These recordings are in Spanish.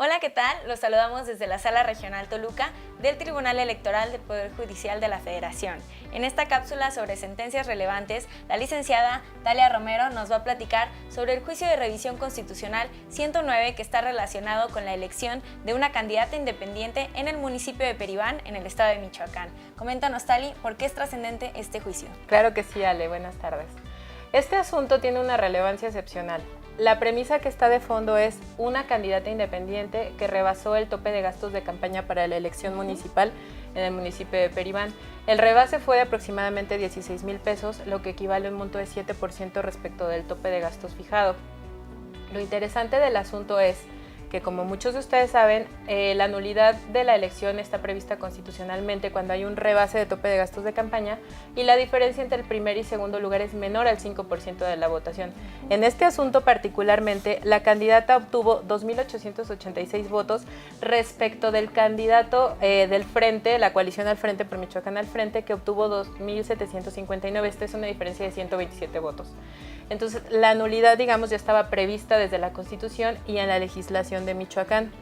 Hola, ¿qué tal? Los saludamos desde la Sala Regional Toluca del Tribunal Electoral del Poder Judicial de la Federación. En esta cápsula sobre sentencias relevantes, la licenciada Talia Romero nos va a platicar sobre el juicio de revisión constitucional 109 que está relacionado con la elección de una candidata independiente en el municipio de Peribán, en el estado de Michoacán. Coméntanos, Tali, ¿por qué es trascendente este juicio? Claro que sí, Ale, buenas tardes. Este asunto tiene una relevancia excepcional. La premisa que está de fondo es una candidata independiente que rebasó el tope de gastos de campaña para la elección municipal en el municipio de Peribán. El rebase fue de aproximadamente 16,000 pesos, lo que equivale a un monto de 7% respecto del tope de gastos fijado. Lo interesante del asunto es que, como muchos de ustedes saben, la nulidad de la elección está prevista constitucionalmente cuando hay un rebase de tope de gastos de campaña y la diferencia entre el primer y segundo lugar es menor al 5% de la votación. En este asunto particularmente, la candidata obtuvo 2,886 votos respecto del candidato del Frente, la coalición al Frente por Michoacán al Frente, que obtuvo 2,759. Esta es una diferencia de 127 votos. Entonces, la nulidad, digamos, ya estaba prevista desde la Constitución y en la legislación de Michoacán.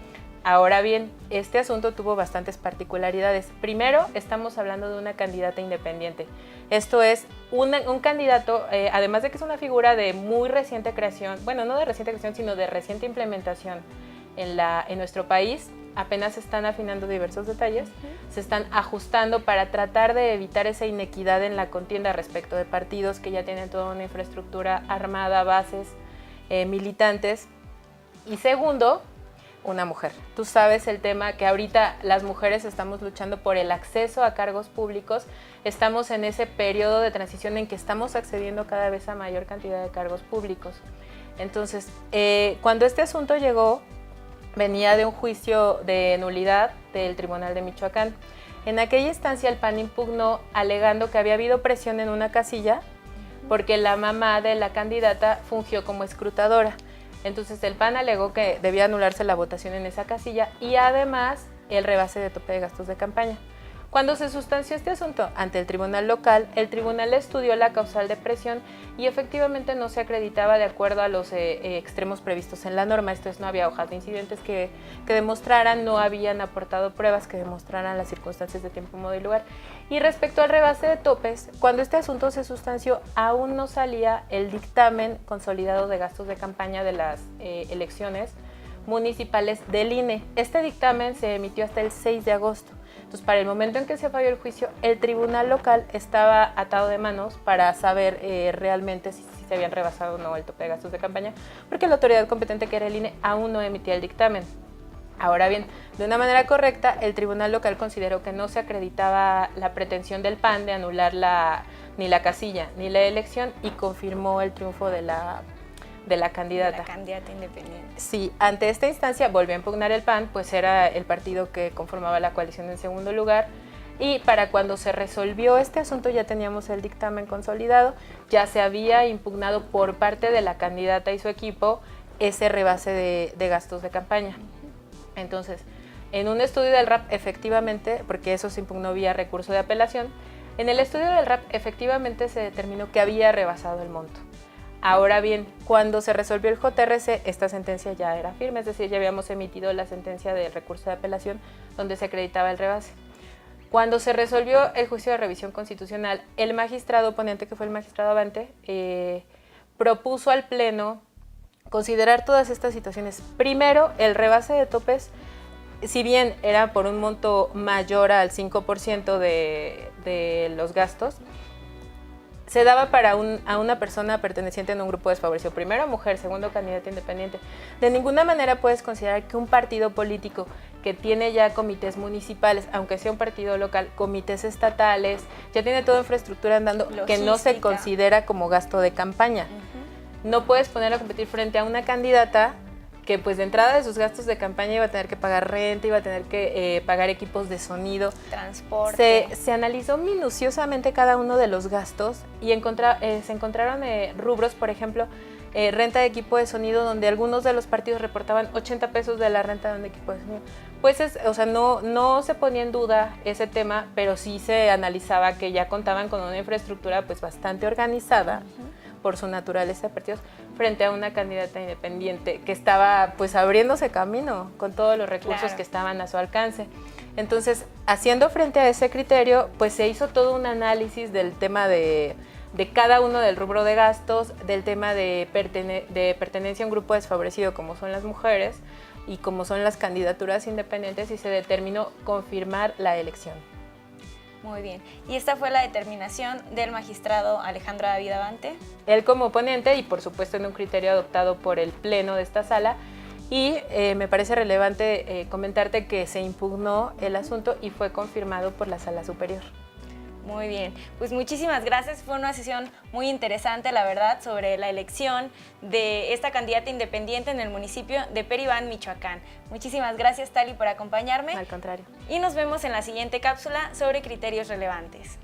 Ahora bien, este asunto tuvo bastantes particularidades. Primero, estamos hablando de una candidata independiente. Esto es un candidato, además de que es una figura de muy reciente creación, bueno, no de reciente creación, sino de reciente implementación en nuestro país. Apenas se están afinando diversos detalles, se están ajustando para tratar de evitar esa inequidad en la contienda respecto de partidos que ya tienen toda una infraestructura armada, bases, militantes. Y segundo, una mujer. Tú sabes el tema que ahorita las mujeres estamos luchando por el acceso a cargos públicos, estamos en ese periodo de transición en que estamos accediendo cada vez a mayor cantidad de cargos públicos. Entonces, cuando este asunto llegó, venía de un juicio de nulidad del Tribunal de Michoacán. En aquella instancia el PAN impugnó alegando que había habido presión en una casilla porque la mamá de la candidata fungió como escrutadora. Entonces el PAN alegó que debía anularse la votación en esa casilla y además el rebase de tope de gastos de campaña. Cuando se sustanció este asunto ante el tribunal local, el tribunal estudió la causal de presión y efectivamente no se acreditaba de acuerdo a los extremos previstos en la norma. Esto es, no había hojas de incidentes que demostraran, no habían aportado pruebas que demostraran las circunstancias de tiempo, modo y lugar. Y respecto al rebase de topes, cuando este asunto se sustanció, aún no salía el dictamen consolidado de gastos de campaña de las elecciones municipales del INE. Este dictamen se emitió hasta el 6 de agosto. Entonces, para el momento en que se falló el juicio, el tribunal local estaba atado de manos para saber realmente si se habían rebasado o no el tope de gastos de campaña, porque la autoridad competente, que era el INE, aún no emitía el dictamen. Ahora bien, de una manera correcta, el tribunal local consideró que no se acreditaba la pretensión del PAN de anular ni la casilla ni la elección y confirmó el triunfo de la candidata. La candidata independiente. Sí, ante esta instancia volvió a impugnar el PAN, pues era el partido que conformaba la coalición en segundo lugar, y para cuando se resolvió este asunto ya teníamos el dictamen consolidado, ya se había impugnado por parte de la candidata y su equipo ese rebase de gastos de campaña. Entonces, en un estudio del RAP, efectivamente, porque eso se impugnó vía recurso de apelación, en el estudio del RAP efectivamente se determinó que había rebasado el monto. Ahora bien, cuando se resolvió el JRC, esta sentencia ya era firme, es decir, ya habíamos emitido la sentencia del recurso de apelación donde se acreditaba el rebase. Cuando se resolvió el juicio de revisión constitucional, el magistrado oponente, que fue el magistrado Avante, propuso al Pleno considerar todas estas situaciones. Primero, el rebase de topes, si bien era por un monto mayor al 5% de los gastos, se daba a una persona perteneciente a un grupo desfavorecido. Primero, mujer, segundo, candidata independiente. De ninguna manera puedes considerar que un partido político que tiene ya comités municipales, aunque sea un partido local, comités estatales, ya tiene toda infraestructura andando, logística, que no se considera como gasto de campaña. No puedes ponerla a competir frente a una candidata que, pues, de entrada de sus gastos de campaña iba a tener que pagar renta, iba a tener que pagar equipos de sonido, transporte. Se analizó minuciosamente cada uno de los gastos y se encontraron rubros, por ejemplo, renta de equipo de sonido, donde algunos de los partidos reportaban 80 pesos de la renta de un equipo de sonido. Pues, no se ponía en duda ese tema, pero sí se analizaba que ya contaban con una infraestructura, pues, bastante organizada, por su naturaleza de partidos, frente a una candidata independiente que estaba pues abriéndose camino con todos los recursos Claro. que estaban a su alcance. Entonces, haciendo frente a ese criterio, pues se hizo todo un análisis del tema de cada uno del rubro de gastos, del tema de pertenencia a un grupo desfavorecido como son las mujeres y como son las candidaturas independientes, y se determinó confirmar la elección. Muy bien. Y esta fue la determinación del magistrado Alejandro David Abante. Él como ponente y por supuesto en un criterio adoptado por el pleno de esta sala, y me parece relevante comentarte que se impugnó el asunto y fue confirmado por la Sala Superior. Muy bien, pues muchísimas gracias. Fue una sesión muy interesante, la verdad, sobre la elección de esta candidata independiente en el municipio de Peribán, Michoacán. Muchísimas gracias, Tali, por acompañarme. Al contrario. Y nos vemos en la siguiente cápsula sobre criterios relevantes.